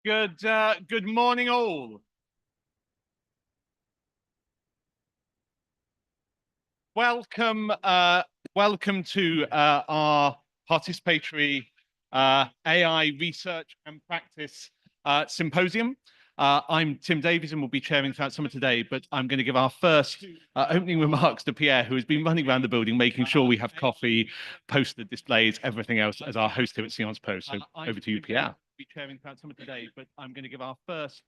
Good morning, all. Welcome to our participatory AI research and practice symposium. I'm Tim Davies and will be chairing throughout summer today, but I'm going to give our first opening remarks to Pierre, who has been running around the building, making sure we have coffee, poster displays, everything else as our host here at Sciences Po. So over to you, Pierre. Be chairing throughout summer today, but I'm going to give our first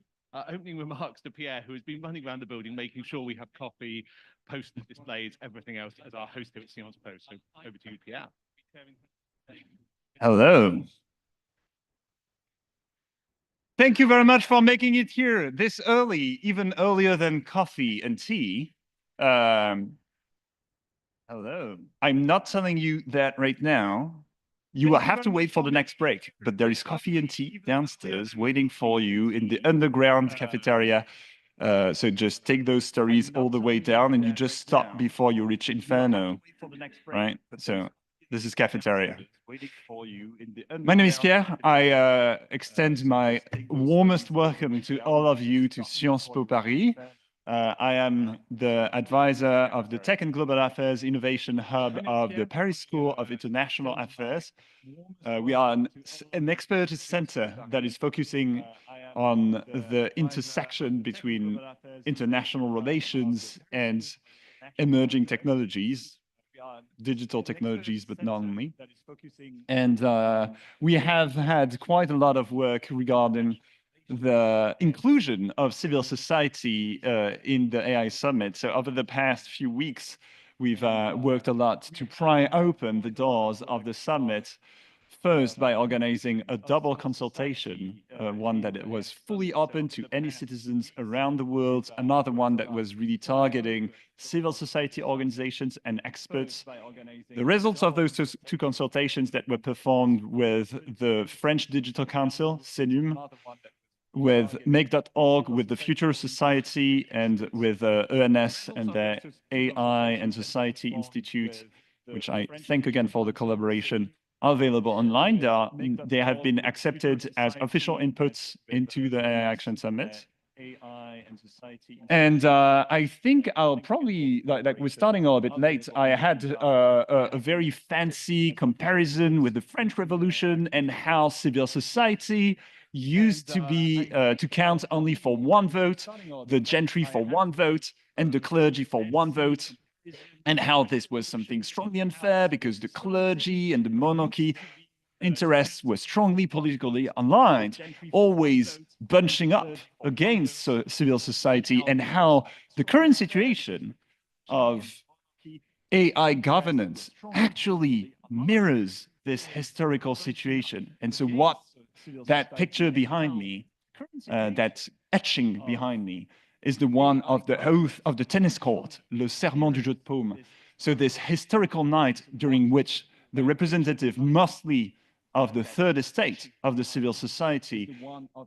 opening remarks to Pierre, who has been running around the building, making sure we have coffee, poster displays, everything else as our host here at Sciences Po. So over to you, Pierre. Hello. Thank you very much for making it here this early, even earlier than coffee and tea. Hello. I'm not telling you that right now. You will have to wait for the next break, but there is coffee and tea downstairs waiting for you in the underground cafeteria. So just take those stories all the way down and you just stop before you reach Inferno, right? So this is cafeteria. My name is Pierre. I extend my warmest welcome to all of you to Sciences Po Paris. I am the advisor of the Tech and Global Affairs Innovation Hub of the Paris School of International Affairs. We are an expertise center that is focusing on the intersection between international relations and emerging technologies, digital technologies, but not only. And we have had quite a lot of work regarding the inclusion of civil society in the AI Summit. So over the past few weeks, we've worked a lot to pry open the doors of the summit, first by organizing a double consultation, one that was fully open to any citizens around the world, another one that was really targeting civil society organizations and experts. The results of those two consultations that were performed with the French Digital Council, Symposium, with Make.org, with the Future Society, and with ENS and the AI and Society Institute, which I thank again for the collaboration, are available online. They have been accepted as official inputs into the AI Action Summit. And I think I'll probably, like we're starting a little bit late, I had a very fancy comparison with the French Revolution and how civil society used to be to count only for one vote, the gentry for one vote, and the clergy for one vote, and how this was something strongly unfair because the clergy and the monarchy interests were strongly politically aligned, always bunching up against civil society, and how the current situation of AI governance actually mirrors this historical situation. And so what that picture behind me, that etching behind me, is the one of the oath of the tennis court, le serment du jeu de paume. So this historical night during which the representative, mostly of the third estate of the civil society,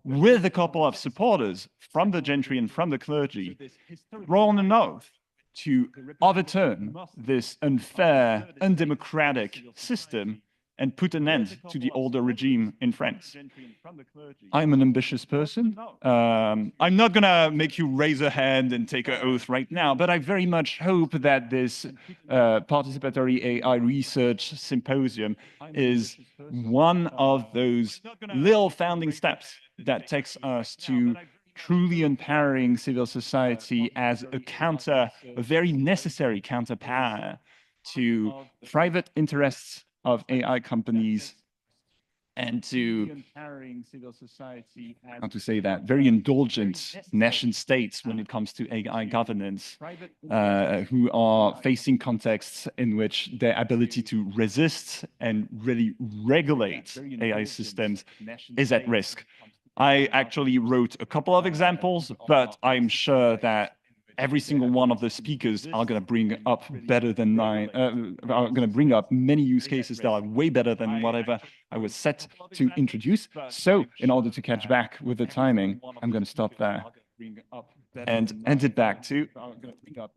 with a couple of supporters from the gentry and from the clergy, roll an oath to overturn this unfair, undemocratic system and put an end to the older regime in France. I'm an ambitious person. I'm not going to make you raise a hand and take an oath right now, but I very much hope that this participatory AI research symposium is one of those little founding steps that takes us to truly empowering civil society as a very necessary counterpower to private interests of AI companies and to, how to say that, very indulgent nation states when it comes to AI governance, who are facing contexts in which their ability to resist and really regulate AI systems is at risk. I actually wrote a couple of examples, but I'm sure that every single one of the speakers are going to bring up better than mine, are going to bring up many use cases that are way better than whatever I was set to introduce. So in order to catch back with the timing, I'm going to stop there and hand it back to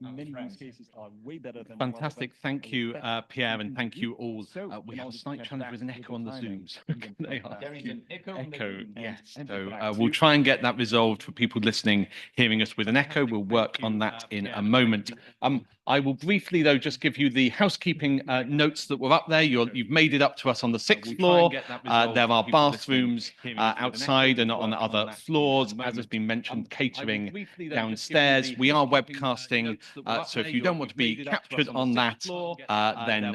many use cases are way better than Fantastic. Thank you, Pierre, and thank you all. We have a slight challenge with an echo on the Zooms. There is an echo. Yes. So we'll try and get that resolved for people listening, hearing us with an echo. We'll work on that in a moment. I will briefly, though, just give you the housekeeping notes that were up there. You've made it up to us on the 6th floor. There are bathrooms outside and on other floors. As has been mentioned, catering downstairs. We are webcasting, so if you don't want to be captured on that, then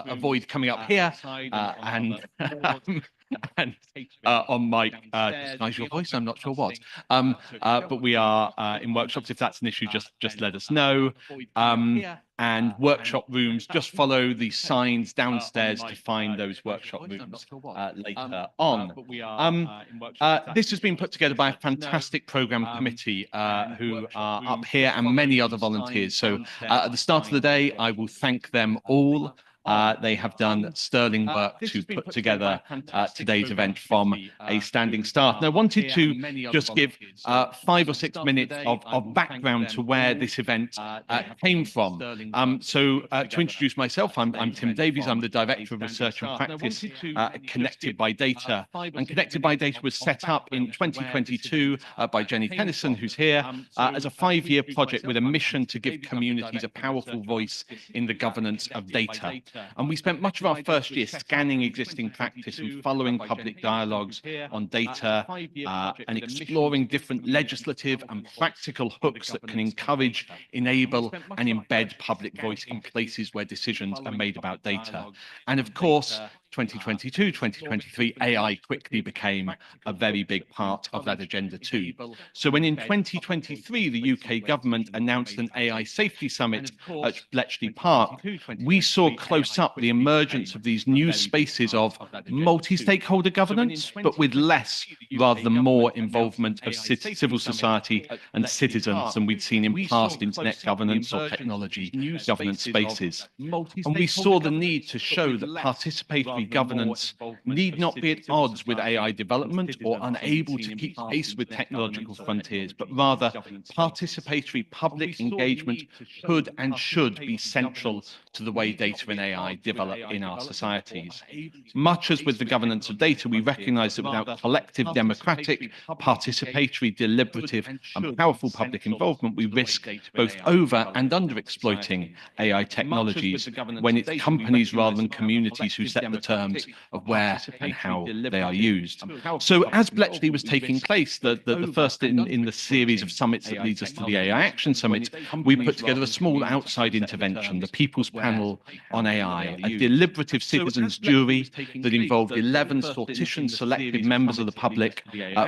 avoid coming up here and on mic, disguise your voice. I'm not sure what, but we are in workshops. If that's an issue, just let us know. And workshop rooms, just follow the signs downstairs to find those workshop rooms later on. This has been put together by a fantastic program committee who are up here and many other volunteers. So at the start of the day, I will thank them all. They have done sterling work to put together today's event from a standing start. And I wanted to just give 5 or 6 minutes of background to where this event came from. So to introduce myself, I'm Tim Davies. I'm the Director of Research and Practice at Connected by Data. And Connected by Data was set up in 2022 by Jenny Tennyson, who's here, as a 5-year project with a mission to give communities a powerful voice in the governance of data. And we spent much of our first year scanning existing practice and following public dialogues on data and exploring different legislative and practical hooks that can encourage, enable, and embed public voice in places where decisions are made about data. And of course, 2022, 2023, AI quickly became a very big part of that agenda too. So when in 2023, the UK government announced an AI safety summit at Bletchley Park, we saw close up the emergence of these new spaces of multi-stakeholder governance, but with less rather than more involvement of civil society and citizens than we'd seen in past internet governance or technology governance spaces. And we saw the need to show that participatory governance need not be at odds with AI development or unable to keep pace with technological frontiers, but rather participatory public engagement could and should be central to the way data and AI develop in our societies. Much as with the governance of data, we recognize that without collective, democratic, participatory, deliberative, and powerful public involvement, we risk both over and under exploiting AI technologies when it's companies rather than communities who set the terms of where and how they are used. So as Bletchley was taking place, the first in the series of summits that leads us to the AI Action Summit, we put together a small outside intervention, the People's Panel on AI, a deliberative citizens jury that involved 11 sortition selected members of the public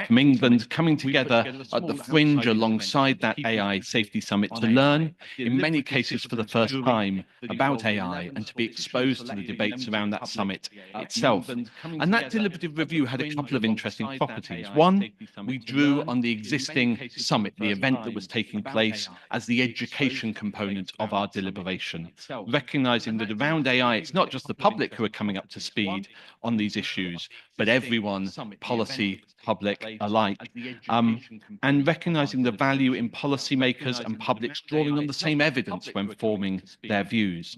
from England coming together at the fringe alongside that AI Safety Summit to learn, in many cases for the first time, about AI and to be exposed to the debates around that summit itself. And that deliberative review had a couple of interesting properties. One, we drew on the existing summit, the event that was taking place, as the education component of our deliberation, recognizing that around AI, it's not just the public who are coming up to speed on these issues, but everyone, policy, public alike, and recognizing the value in policymakers and publics drawing on the same evidence when forming their views.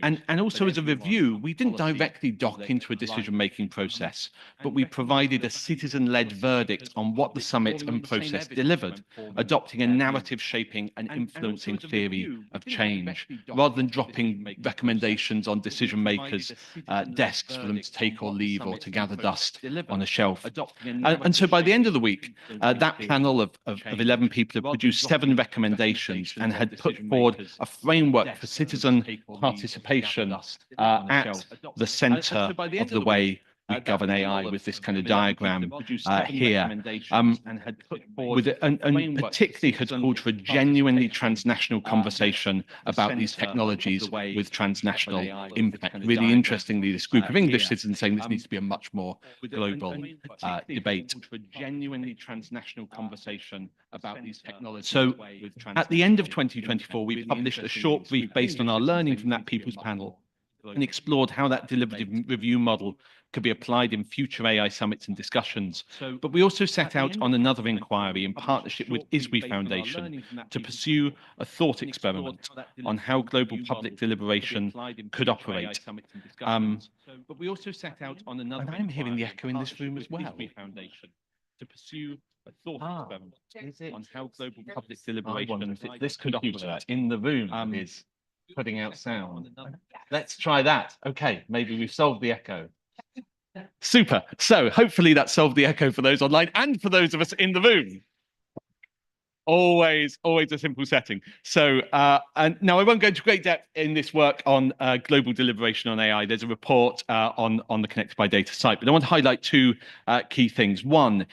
And also as a review, we didn't directly dock into a decision-making process, but we provided a citizen-led verdict on what the summit and process delivered, adopting a narrative-shaping and influencing theory of change, rather than dropping recommendations on decision-makers' desks for them to take or leave or to gather dust on a shelf. And so by the end of the week, that panel of 11 people have produced 7 recommendations and had put forward a framework for citizen participation at the center of the way we govern AI, with this kind of diagram here, and particularly has called for a genuinely transnational conversation about these technologies with transnational impact. Really interestingly, this group of English citizens saying this needs to be a much more global debate. Genuinely transnational conversation about these technologies. So at the end of 2024, we published a short brief based on our learning from that People's Panel and explored how that deliberative review model could be applied in future AI summits and discussions. But we also set out on another inquiry in partnership with ISWE Foundation to pursue a thought experiment on how global public deliberation could operate. But we also set out on another. And I'm hearing the echo in this room as well. Foundation to pursue a thought experiment on how global public deliberation this could computer operate in the room is putting out sound. Let's try that. Okay, maybe we've solved the echo. Super. So hopefully that solved the echo for those online and for those of us in the room. Always a simple setting. So, and now I won't go into great depth in this work on global deliberation on AI. There's a report on the Connected by Data site, but I want to highlight two key things. One,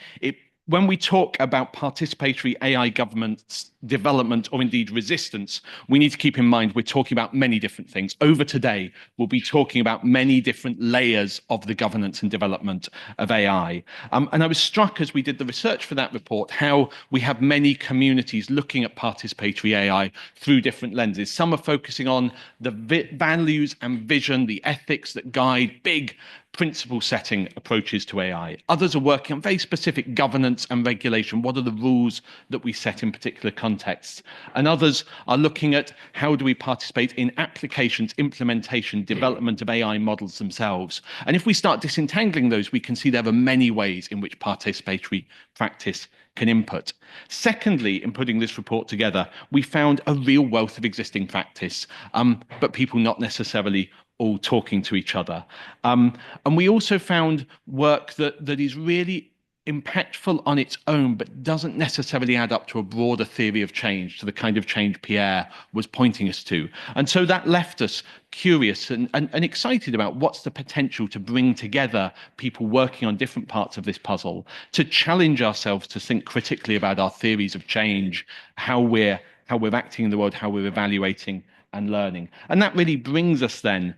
when we talk about participatory AI governance development or indeed resistance, we need to keep in mind we're talking about many different things. Over today, we'll be talking about many different layers of the governance and development of AI. And I was struck as we did the research for that report how we have many communities looking at participatory AI through different lenses. Some are focusing on the values and vision, the ethics that guide big principle setting approaches to AI. Others are working on very specific governance and regulation. What are the rules that we set in particular contexts? And others are looking at how do we participate in applications, implementation, development of AI models themselves. And if we start disentangling those, we can see there are many ways in which participatory practice can input. Secondly, in putting this report together, we found a real wealth of existing practice, but people not necessarily all talking to each other. And we also found work that is really impactful on its own, but doesn't necessarily add up to a broader theory of change, to the kind of change Pierre was pointing us to. And so that left us curious and excited about what's the potential to bring together people working on different parts of this puzzle, to challenge ourselves to think critically about our theories of change, how we're acting in the world, how we're evaluating and learning. And that really brings us then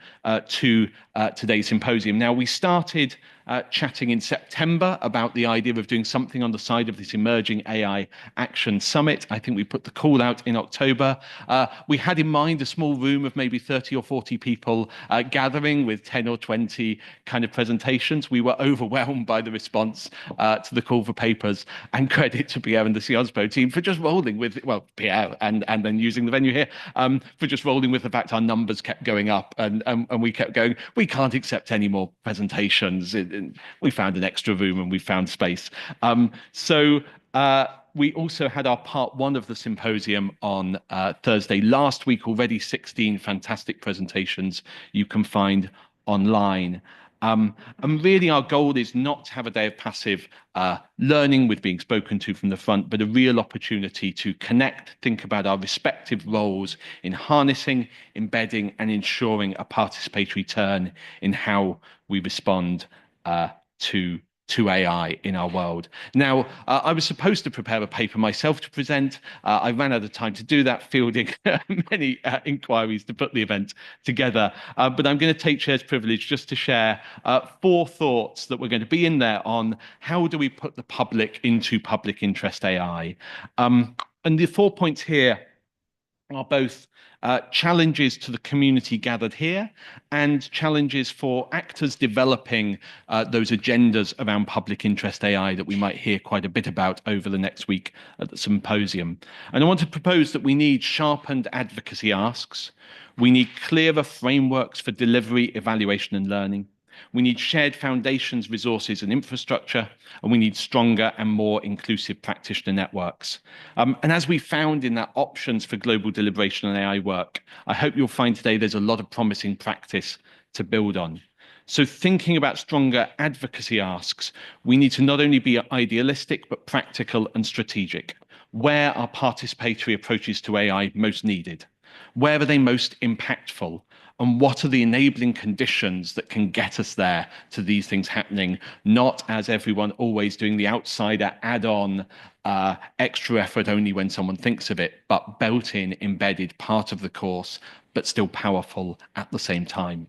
to today's symposium. Now, we started chatting in September about the idea of doing something on the side of this emerging AI Action Summit. I think we put the call out in October. We had in mind a small room of maybe 30 or 40 people gathering with 10 or 20 kind of presentations. We were overwhelmed by the response to the call for papers, and credit to Pierre and the Sciences team for just rolling with, well, Pierre and then using the venue here, for just rolling with the fact our numbers kept going up and we kept going, we can't accept any more presentations. We found an extra room and we found space. We also had our part one of the symposium on Thursday last week, already 16 fantastic presentations you can find online. And really our goal is not to have a day of passive learning with being spoken to from the front, but a real opportunity to connect, think about our respective roles in harnessing, embedding, and ensuring a participatory turn in how we respond to AI in our world. Now, I was supposed to prepare a paper myself to present. I ran out of time to do that, fielding many inquiries to put the event together. But I'm going to take Chair's privilege just to share 4 thoughts that we're going to be in there on how do we put the public into public interest AI. And the 4 points here are both challenges to the community gathered here and challenges for actors developing those agendas around public interest AI that we might hear quite a bit about over the next week at the symposium. And I want to propose that we need sharpened advocacy asks. We need clearer frameworks for delivery, evaluation, and learning. We need shared foundations, resources, and infrastructure, and we need stronger and more inclusive practitioner networks. And as we found in that options for global deliberation and AI work, I hope you'll find today there's a lot of promising practice to build on. So thinking about stronger advocacy asks, we need to not only be idealistic, but practical and strategic. Where are participatory approaches to AI most needed? Where are they most impactful? And what are the enabling conditions that can get us there to these things happening, not as everyone always doing the outsider add-on extra effort only when someone thinks of it, but built-in, embedded part of the course, but still powerful at the same time.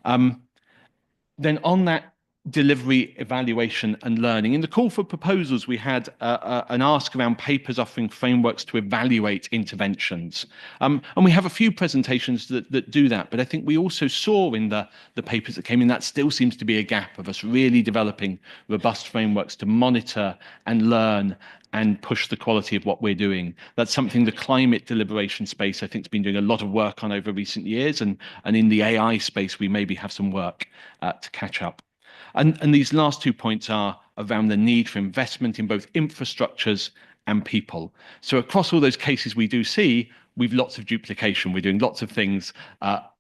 Then on that delivery, evaluation, and learning. In the call for proposals, we had an ask around papers offering frameworks to evaluate interventions. And we have a few presentations that do that, but I think we also saw in the papers that came in that still seems to be a gap of us really developing robust frameworks to monitor and learn and push the quality of what we're doing. That's something the climate deliberation space, I think, has been doing a lot of work on over recent years. And in the AI space, we maybe have some work to catch up. And these last 2 points are around the need for investment in both infrastructures and people. So across all those cases we do see, we've lots of duplication. We're doing lots of things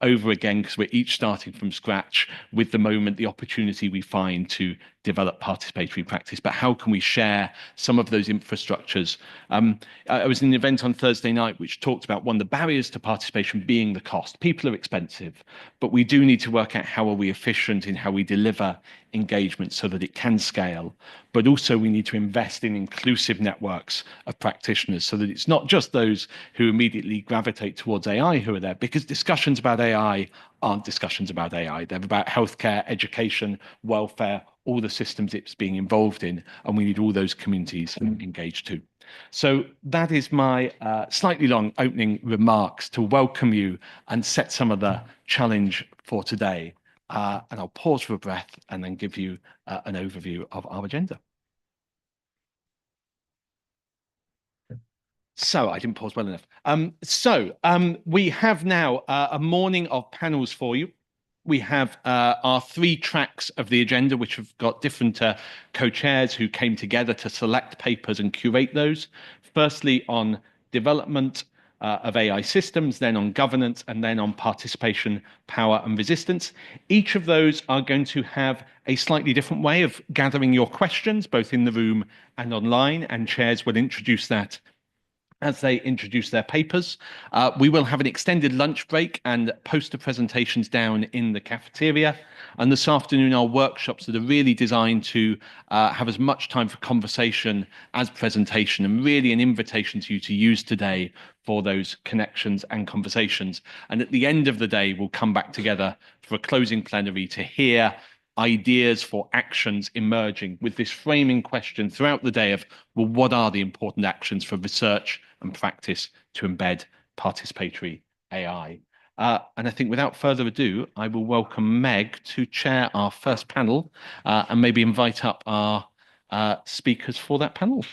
over again because we're each starting from scratch with the opportunity we find to develop participatory practice. But how can we share some of those infrastructures? I was in an event on Thursday night which talked about one of the barriers to participation being the cost. People are expensive, but we do need to work out how are we efficient in how we deliver engagement so that it can scale. But also we need to invest in inclusive networks of practitioners so that it's not just those who immediately gravitate towards AI who are there, because discussions about AI aren't discussions about AI. They're about healthcare, education, welfare, all the systems it's being involved in, and we need all those communities engaged too. So that is my slightly long opening remarks to welcome you and set some of the challenge for today. And I'll pause for a breath and then give you an overview of our agenda. So I didn't pause well enough. We have now a morning of panels for you. We have our 3 tracks of the agenda, which have got different co-chairs who came together to select papers and curate those. Firstly, on development of AI systems, then on governance, and then on participation, power, and resistance. Each of those are going to have a slightly different way of gathering your questions, both in the room and online, and chairs will introduce that as they introduce their papers. We will have an extended lunch break and poster presentations down in the cafeteria. And this afternoon, our workshops that are really designed to have as much time for conversation as presentation, and really an invitation to you to use today for those connections and conversations. And at the end of the day, we'll come back together for a closing plenary to hear ideas for actions emerging with this framing question throughout the day of, well, what are the important actions for research and practice to embed participatory AI? And I think without further ado, I will welcome Meg to chair our first panel and maybe invite up our speakers for that panel.